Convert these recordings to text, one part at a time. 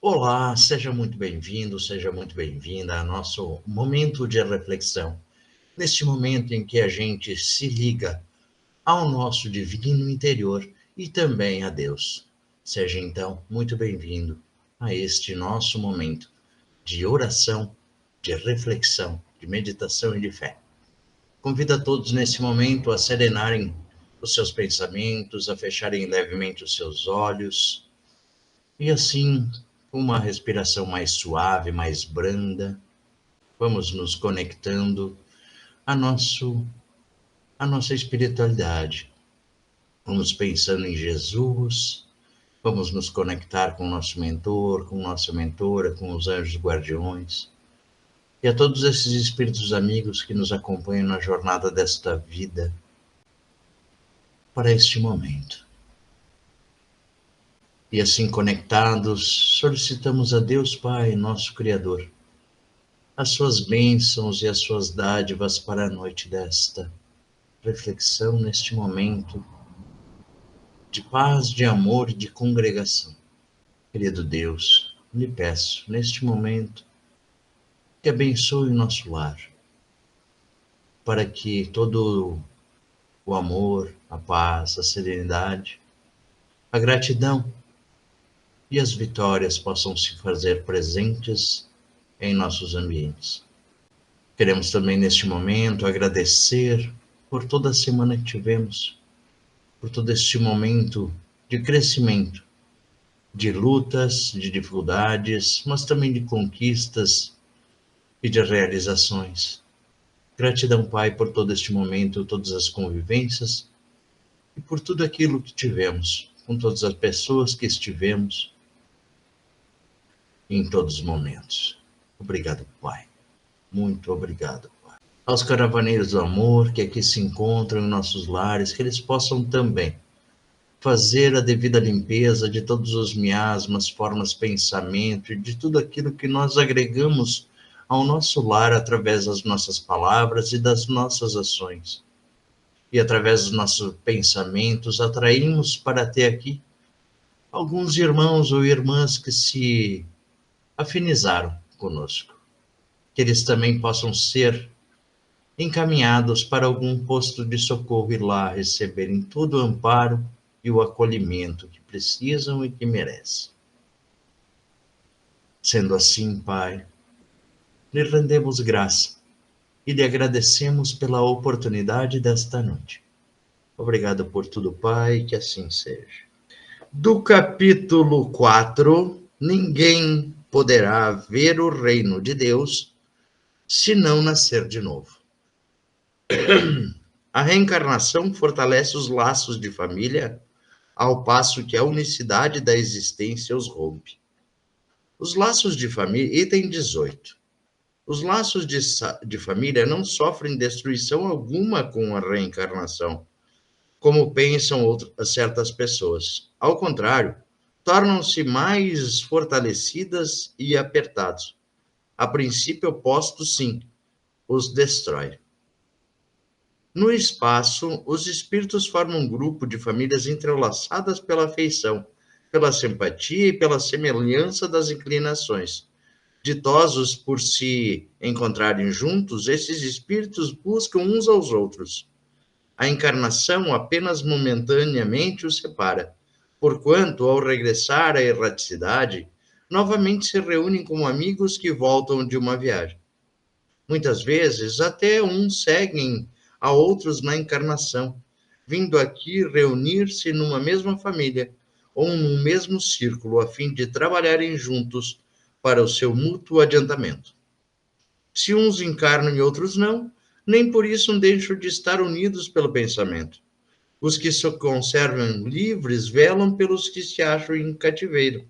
Olá, seja muito bem-vindo, seja muito bem-vinda ao nosso momento de reflexão. Neste momento em que a gente se liga ao nosso divino interior e também a Deus. Seja então muito bem-vindo a este nosso momento de oração, de reflexão, de meditação e de fé. Convido a todos nesse momento a serenarem os seus pensamentos, a fecharem levemente os seus olhos e assim, com uma respiração mais suave, mais branda, vamos nos conectando a, nosso, a nossa espiritualidade. Vamos pensando em Jesus, vamos nos conectar com o nosso mentor, com nossa mentora, com os anjos guardiões e a todos esses espíritos amigos que nos acompanham na jornada desta vida para este momento. E assim conectados, solicitamos a Deus Pai, nosso Criador, as suas bênçãos e as suas dádivas para a noite desta reflexão, neste momento de paz, de amor e de congregação. Querido Deus, lhe peço, neste momento, que abençoe o nosso lar, para que todo o amor, a paz, a serenidade, a gratidão e as vitórias possam se fazer presentes em nossos ambientes. Queremos também, neste momento, agradecer por toda a semana que tivemos, por todo este momento de crescimento, de lutas, de dificuldades, mas também de conquistas e de realizações. Gratidão, Pai, por todo este momento, todas as convivências e por tudo aquilo que tivemos, com todas as pessoas que estivemos em todos os momentos. Obrigado, Pai. Muito obrigado, Pai. Aos caravaneiros do amor que aqui se encontram em nossos lares, que eles possam também fazer a devida limpeza de todos os miasmas, formas, pensamento e de tudo aquilo que nós agregamos ao nosso lar através das nossas palavras e das nossas ações. E através dos nossos pensamentos atraímos para até aqui alguns irmãos ou irmãs que se afinizaram conosco. Que eles também possam ser encaminhados para algum posto de socorro e lá receberem todo o amparo e o acolhimento que precisam e que merecem. Sendo assim, Pai, lhe rendemos graça e lhe agradecemos pela oportunidade desta noite. Obrigado por tudo, Pai, que assim seja. Do capítulo 4, ninguém poderá ver o reino de Deus se não nascer de novo. A reencarnação fortalece os laços de família, ao passo que a unicidade da existência os rompe. Os laços de família, item 18. Os laços de família não sofrem destruição alguma com a reencarnação, como pensam certas pessoas. Ao contrário, tornam-se mais fortalecidas e apertados. A princípio oposto, sim, os destrói. No espaço, os espíritos formam um grupo de famílias entrelaçadas pela afeição, pela simpatia e pela semelhança das inclinações. Ditosos por se encontrarem juntos, esses espíritos buscam uns aos outros. A encarnação apenas momentaneamente os separa, porquanto, ao regressar à erraticidade, novamente se reúnem como amigos que voltam de uma viagem. Muitas vezes, até uns seguem a outros na encarnação, vindo aqui reunir-se numa mesma família ou num mesmo círculo, a fim de trabalharem juntos para o seu mútuo adiantamento. Se uns encarnam e outros não, nem por isso deixam de estar unidos pelo pensamento. Os que se conservam livres velam pelos que se acham em cativeiro.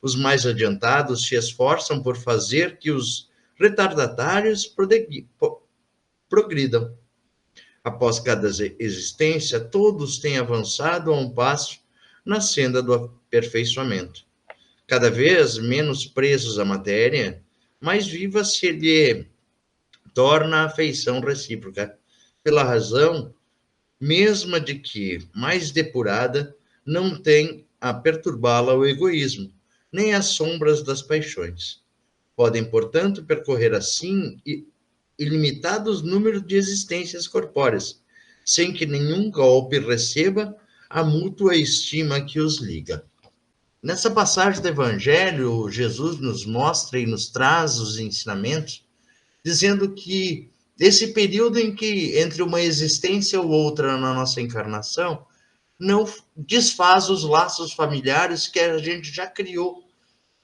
Os mais adiantados se esforçam por fazer que os retardatários progridam. Após cada existência, todos têm avançado a um passo na senda do aperfeiçoamento. Cada vez menos presos à matéria, mais viva se lhe torna a afeição recíproca, pela razão mesma de que, mais depurada, não tem a perturbá-la o egoísmo, nem as sombras das paixões. Podem, portanto, percorrer assim ilimitados números de existências corpóreas, sem que nenhum golpe receba a mútua estima que os liga. Nessa passagem do Evangelho, Jesus nos mostra e nos traz os ensinamentos, dizendo que esse período em que entre uma existência ou outra na nossa encarnação, não desfaz os laços familiares que a gente já criou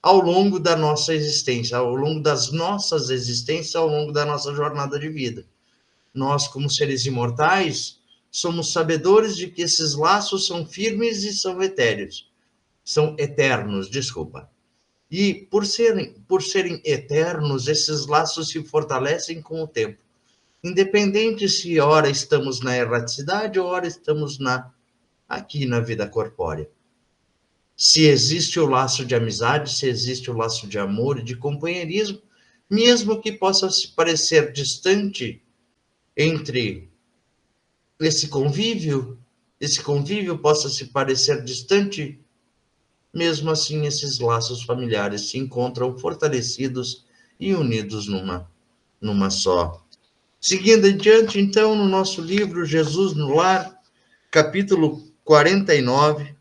ao longo da nossa existência, ao longo das nossas existências, ao longo da nossa jornada de vida. Nós, como seres imortais, somos sabedores de que esses laços são firmes e são etéreos. São eternos, desculpa. E por serem eternos, esses laços se fortalecem com o tempo. Independente se ora estamos na erraticidade ou ora estamos aqui na vida corpórea. Se existe o laço de amizade, se existe o laço de amor e de companheirismo, mesmo que possa se parecer distante entre esse convívio possa se parecer distante, mesmo assim esses laços familiares se encontram fortalecidos e unidos numa só. Seguindo adiante, então, no nosso livro Jesus no Lar, capítulo 49,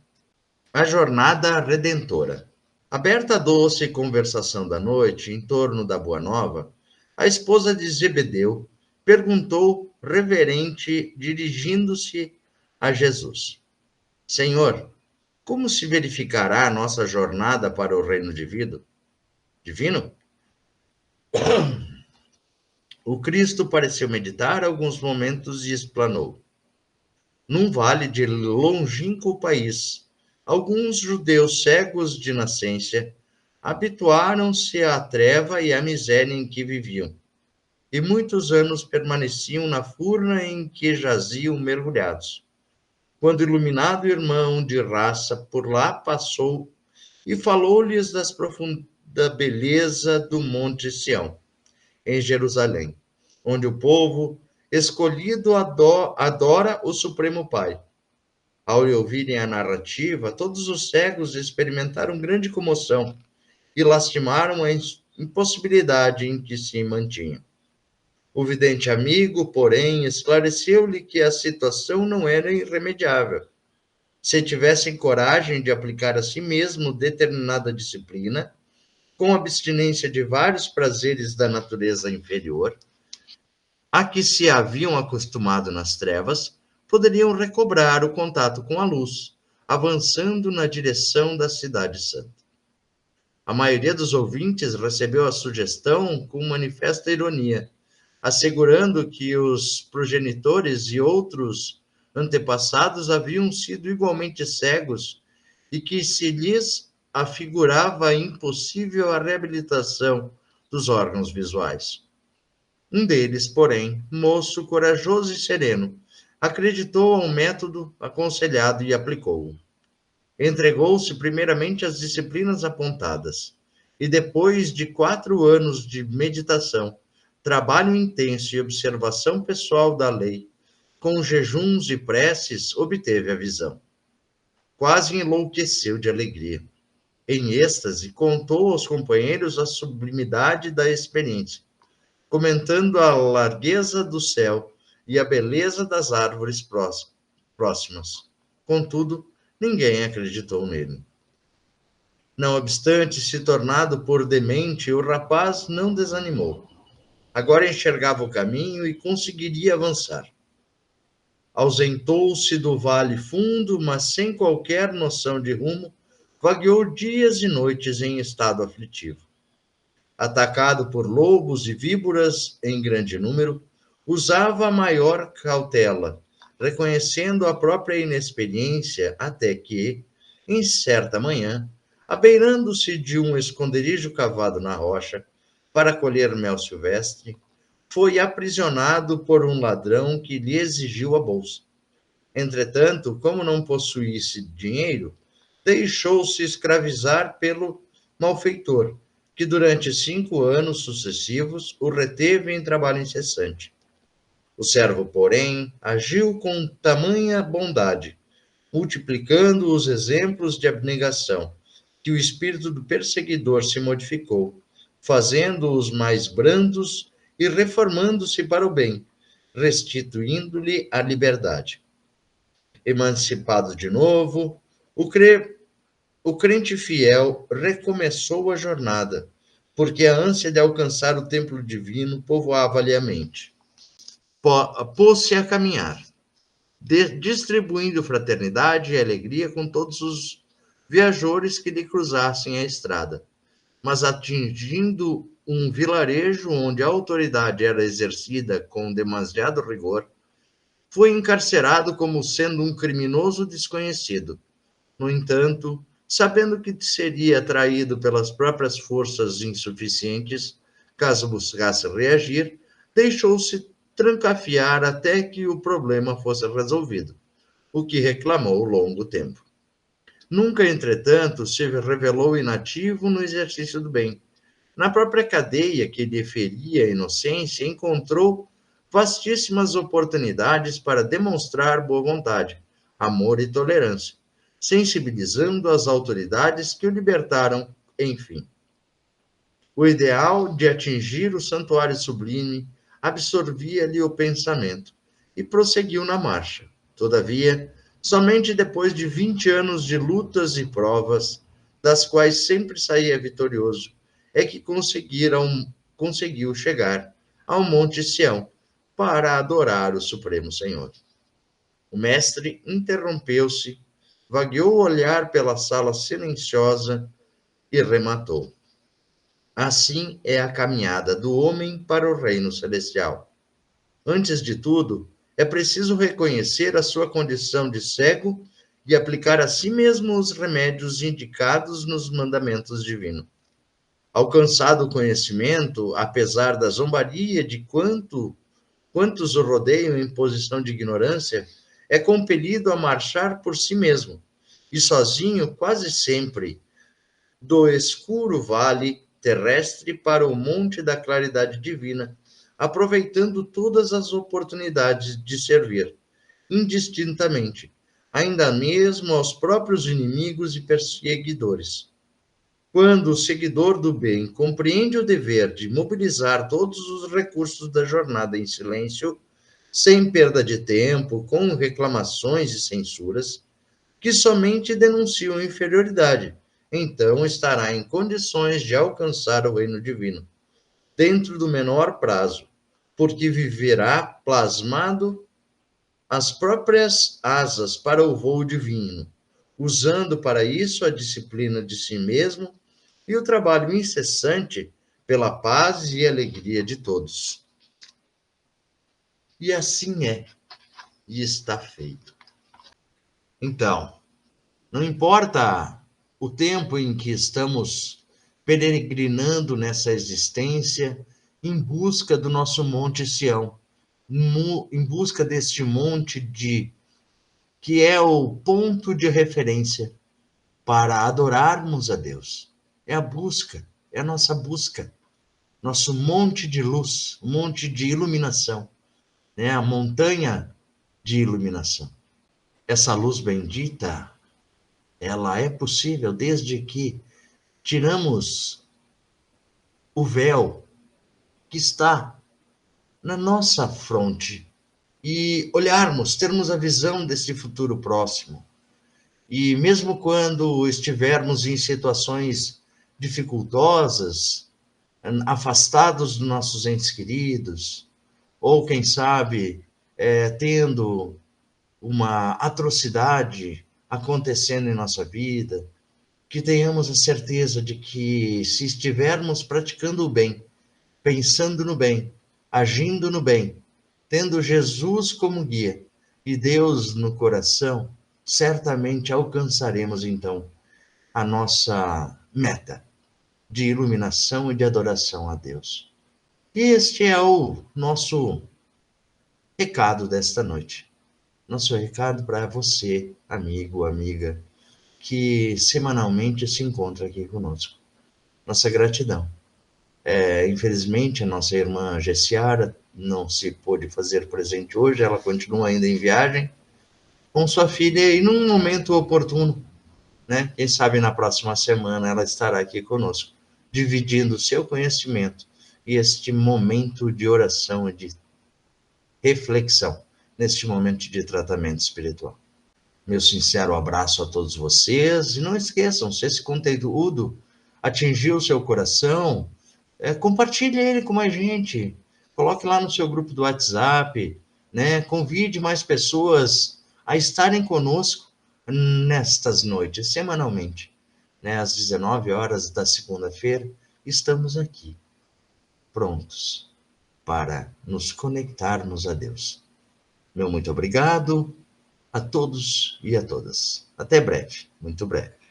a jornada redentora. Aberta a doce conversação da noite em torno da Boa Nova, a esposa de Zebedeu perguntou reverente, dirigindo-se a Jesus: Senhor, como se verificará a nossa jornada para o reino divino? O Cristo pareceu meditar alguns momentos e explanou: Num vale de longínquo país, alguns judeus cegos de nascença habituaram-se à treva e à miséria em que viviam, e muitos anos permaneciam na furna em que jaziam mergulhados. Quando o iluminado irmão de raça por lá passou e falou-lhes da beleza do Monte Sião, em Jerusalém, onde o povo escolhido adora o Supremo Pai. Ao ouvirem a narrativa, todos os cegos experimentaram grande comoção e lastimaram a impossibilidade em que se mantinham. O vidente amigo, porém, esclareceu-lhe que a situação não era irremediável. Se tivessem coragem de aplicar a si mesmo determinada disciplina, com abstinência de vários prazeres da natureza inferior, a que se haviam acostumado nas trevas, poderiam recobrar o contato com a luz, avançando na direção da Cidade Santa. A maioria dos ouvintes recebeu a sugestão com manifesta ironia, assegurando que os progenitores e outros antepassados haviam sido igualmente cegos e que se lhes afigurava impossível a reabilitação dos órgãos visuais. Um deles, porém, moço corajoso e sereno, acreditou ao método aconselhado e aplicou-o. Entregou-se primeiramente às disciplinas apontadas, e depois de 4 anos de meditação, trabalho intenso e observação pessoal da lei, com jejuns e preces, obteve a visão. Quase enlouqueceu de alegria. Em êxtase, contou aos companheiros a sublimidade da experiência, comentando a largueza do céu e a beleza das árvores próximas. Contudo, ninguém acreditou nele. Não obstante, se tornado por demente, o rapaz não desanimou. Agora enxergava o caminho e conseguiria avançar. Ausentou-se do vale fundo, mas sem qualquer noção de rumo, vagueou dias e noites em estado aflitivo. Atacado por lobos e víboras em grande número, usava a maior cautela, reconhecendo a própria inexperiência, até que, em certa manhã, abeirando-se de um esconderijo cavado na rocha para colher mel silvestre, foi aprisionado por um ladrão que lhe exigiu a bolsa. Entretanto, como não possuísse dinheiro, deixou-se escravizar pelo malfeitor, que durante 5 anos sucessivos o reteve em trabalho incessante. O servo, porém, agiu com tamanha bondade, multiplicando os exemplos de abnegação, que o espírito do perseguidor se modificou, fazendo-os mais brandos e reformando-se para o bem, restituindo-lhe a liberdade. Emancipado de novo, o crente fiel recomeçou a jornada, porque a ânsia de alcançar o templo divino povoava-lhe a mente. Pôs-se a caminhar, distribuindo fraternidade e alegria com todos os viajores que lhe cruzassem a estrada, mas atingindo um vilarejo onde a autoridade era exercida com demasiado rigor, foi encarcerado como sendo um criminoso desconhecido. No entanto, sabendo que seria atraído pelas próprias forças insuficientes, caso buscasse reagir, deixou-se trancafiar até que o problema fosse resolvido, o que reclamou longo tempo. Nunca, entretanto, se revelou inativo no exercício do bem. Na própria cadeia que lhe feria a inocência, encontrou vastíssimas oportunidades para demonstrar boa vontade, amor e tolerância, sensibilizando as autoridades que o libertaram, enfim. O ideal de atingir o santuário sublime absorvia-lhe o pensamento e prosseguiu na marcha. Todavia, somente depois de 20 anos de lutas e provas, das quais sempre saía vitorioso, é que conseguiu chegar ao Monte Sião para adorar o Supremo Senhor. O mestre interrompeu-se, vagueou o olhar pela sala silenciosa e rematou. Assim é a caminhada do homem para o reino celestial. Antes de tudo, é preciso reconhecer a sua condição de cego e aplicar a si mesmo os remédios indicados nos mandamentos divinos. Alcançado o conhecimento, apesar da zombaria de quantos o rodeiam em posição de ignorância, é compelido a marchar por si mesmo, e sozinho quase sempre, do escuro vale terrestre para o monte da claridade divina, aproveitando todas as oportunidades de servir, indistintamente, ainda mesmo aos próprios inimigos e perseguidores. Quando o seguidor do bem compreende o dever de mobilizar todos os recursos da jornada em silêncio, sem perda de tempo, com reclamações e censuras, que somente denunciam inferioridade, então estará em condições de alcançar o reino divino, dentro do menor prazo, porque viverá plasmado as próprias asas para o voo divino, usando para isso a disciplina de si mesmo e o trabalho incessante pela paz e alegria de todos. E assim é, e está feito. Então, não importa o tempo em que estamos peregrinando nessa existência em busca do nosso Monte Sião, em busca deste monte que é o ponto de referência para adorarmos a Deus. É a busca, é a nossa busca, nosso monte de luz, monte de iluminação, né? A montanha de iluminação. Essa luz bendita, ela é possível desde que tiramos o véu que está na nossa fronte e olharmos, termos a visão desse futuro próximo. E mesmo quando estivermos em situações dificultosas, afastados dos nossos entes queridos, ou quem sabe, tendo uma atrocidade acontecendo em nossa vida, que tenhamos a certeza de que se estivermos praticando o bem, pensando no bem, agindo no bem, tendo Jesus como guia e Deus no coração, certamente alcançaremos então a nossa meta de iluminação e de adoração a Deus. E este é o nosso recado desta noite. Nosso recado para você, amigo, amiga, que semanalmente se encontra aqui conosco. Nossa gratidão. Infelizmente, a nossa irmã Gessiara não se pôde fazer presente hoje, ela continua ainda em viagem com sua filha e num momento oportuno né? Quem sabe na próxima semana ela estará aqui conosco, dividindo o seu conhecimento e este momento de oração e de reflexão, neste momento de tratamento espiritual. Meu sincero abraço a todos vocês e não esqueçam, se esse conteúdo atingiu o seu coração, compartilhe ele com mais gente, coloque lá no seu grupo do WhatsApp, né? Convide mais pessoas a estarem conosco nestas noites, semanalmente, né? Às 19 horas da segunda-feira, estamos aqui, prontos para nos conectarmos a Deus. Meu muito obrigado a todos e a todas. Até breve, muito breve.